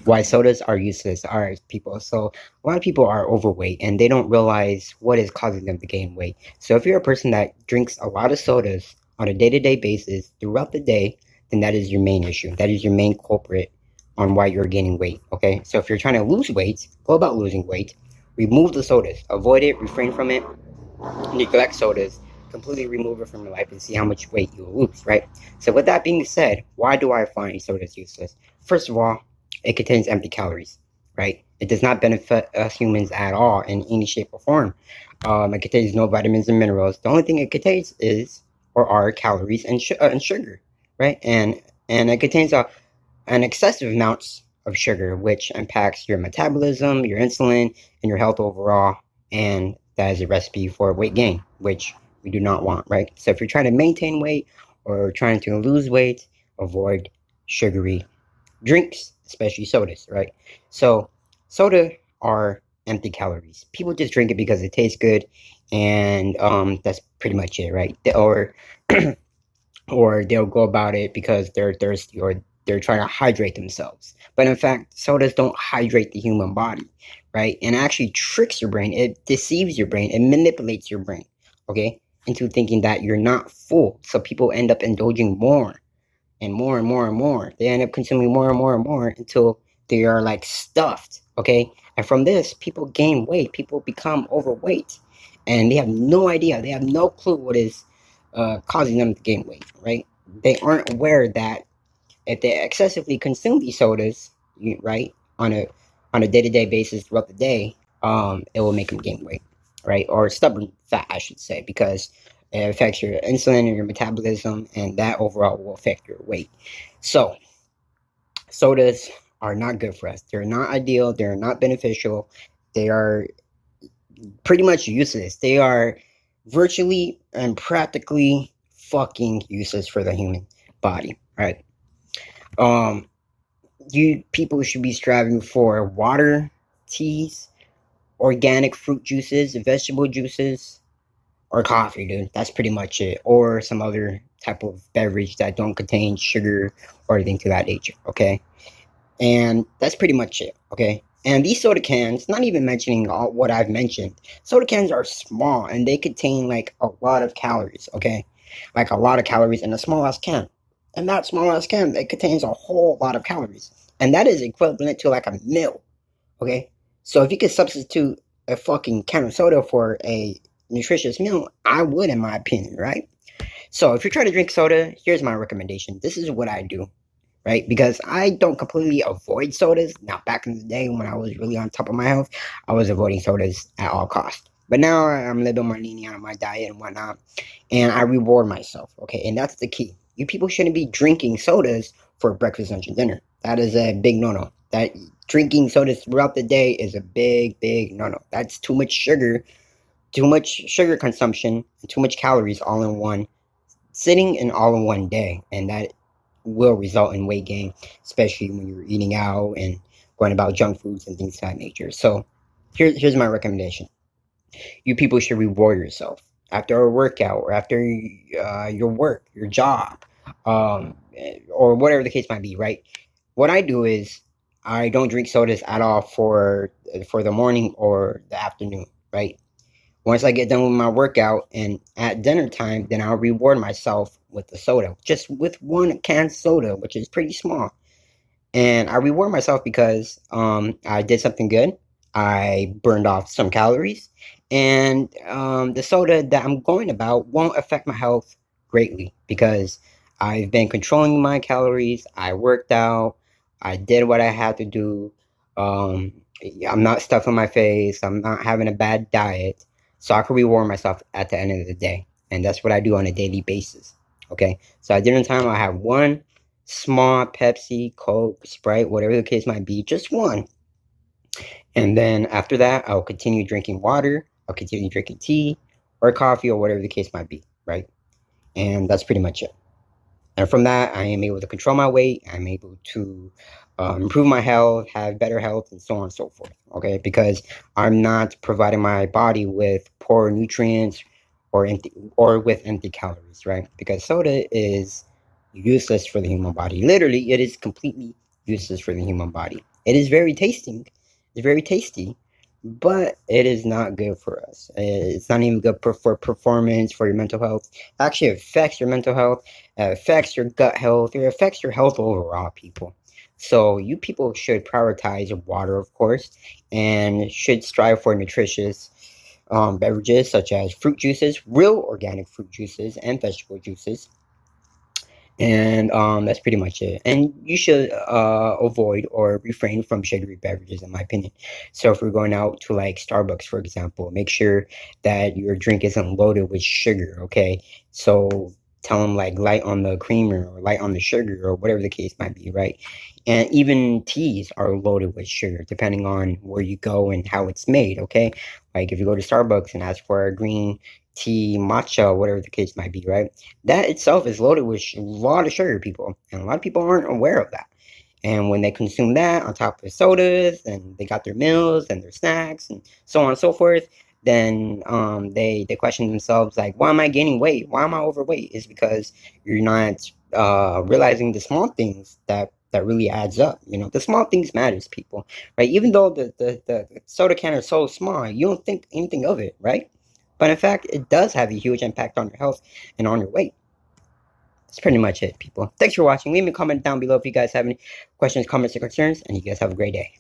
Why sodas are useless. All right, people. So a lot of people are overweight and they don't realize what is causing them to gain weight. So if you're a person that drinks a lot of sodas on a day-to-day basis throughout the day, then that is your main issue. That is your main culprit on why you're gaining weight. Okay. So if you're trying to lose weight, go about losing weight, remove the sodas, avoid it, refrain from it, neglect sodas, completely remove it from your life and see how much weight you will lose, right? So with that being said, why do I find sodas useless? First of all, it contains empty calories, right? It does not benefit us humans at all in any shape or form. It contains no vitamins and minerals. The only thing it contains is or are calories and sugar, right? And it contains an excessive amounts of sugar, which impacts your metabolism, your insulin, and your health overall. And that is a recipe for weight gain, which we do not want, right? So if you're trying to maintain weight or trying to lose weight, avoid sugary drinks, especially sodas, right? So soda are empty calories. People just drink it because it tastes good, and that's pretty much it, right? Or they'll go about it because they're thirsty or they're trying to hydrate themselves. But in fact, sodas don't hydrate the human body, right? And it actually tricks your brain. It deceives your brain. It manipulates your brain, okay, into thinking that you're not full. So people end up indulging more and more and more and more. They end up consuming more and more and more until they are like stuffed, okay? And from this, people gain weight. People become overweight. And they have no idea. They have no clue what is causing them to gain weight, right? They aren't aware that if they excessively consume these sodas, right, on a day-to-day basis throughout the day, it will make them gain weight, right? Or stubborn fat, I should say, because it affects your insulin and your metabolism, and that overall will affect your weight. So, sodas are not good for us. They're not ideal. They're not beneficial. They are pretty much useless. They are virtually and practically fucking useless for the human body, right? Um, you people should be striving for water, teas, organic fruit juices, vegetable juices, or coffee, dude. That's pretty much it. Or some other type of beverage that don't contain sugar or anything to that nature, okay? And that's pretty much it, okay? And these soda cans, not even mentioning all what I've mentioned, soda cans are small and they contain like a lot of calories, okay? Like a lot of calories in a small ass can. And that small ass can, it contains a whole lot of calories. And that is equivalent to like a meal, okay? So if you could substitute a fucking can of soda for a nutritious meal, I would, in my opinion, right? So if you're trying to drink soda, here's my recommendation. This is what I do, right? Because I don't completely avoid sodas. Now, back in the day when I was really on top of my health, I was avoiding sodas at all costs. But now I'm a little bit more lenient on my diet and whatnot, and I reward myself, okay? And that's the key. You people shouldn't be drinking sodas for breakfast, lunch, and dinner. That is a big no-no. That drinking sodas throughout the day is a big, big no-no. That's too much sugar consumption, and too much calories all in one sitting and all in one day, and that will result in weight gain, especially when you're eating out and going about junk foods and things of that nature. So here's my recommendation. You people should reward yourself after a workout or after your work, your job, or whatever the case might be, right? What I do is I don't drink sodas at all for the morning or the afternoon, right? Once I get done with my workout and at dinner time, then I'll reward myself with the soda, just with one canned soda, which is pretty small. And I reward myself because I did something good. I burned off some calories, and the soda that I'm going about won't affect my health greatly because I've been controlling my calories. I worked out. I did what I had to do. Um, I'm not stuffing my face. I'm not having a bad diet. So I can reward myself at the end of the day. And that's what I do on a daily basis. Okay. So at dinner time, I have one small Pepsi, Coke, Sprite, whatever the case might be, just one. And then after that, I'll continue drinking water. I'll continue drinking tea or coffee or whatever the case might be. Right. And that's pretty much it. And from that, I am able to control my weight. I'm able to improve my health, have better health, and so on and so forth. Okay, because I'm not providing my body with poor nutrients or with empty calories, right? Because soda is useless for the human body. Literally, it is completely useless for the human body. It is very tasting. It's very tasty, but it is not good for us. It's not even good for performance, for your mental health. It actually affects your mental health, affects your gut health, it affects your health overall, people. So you people should prioritize water, of course, and should strive for nutritious beverages such as fruit juices, real organic fruit juices, and vegetable juices. And that's pretty much it. And you should avoid or refrain from sugary beverages, in my opinion. So if we're going out to like Starbucks, for example, make sure that your drink isn't loaded with sugar. Okay, so tell them like light on the creamer or light on the sugar or whatever the case might be, right? And even teas are loaded with sugar, depending on where you go and how it's made. Okay, like if you go to Starbucks and ask for a green tea, matcha, whatever the case might be, right? That itself is loaded with a lot of sugar, people, and a lot of people aren't aware of that. And when they consume that on top of sodas, and they got their meals and their snacks and so on and so forth, then they question themselves like, why am I gaining weight? Why am I overweight? Is because you're not realizing the small things that really adds up. You know, the small things matters, people, right? Even though the soda can is so small, you don't think anything of it, right? But in fact, it does have a huge impact on your health and on your weight. That's pretty much it, people. Thanks for watching. Leave me a comment down below if you guys have any questions, comments, or concerns, and you guys have a great day.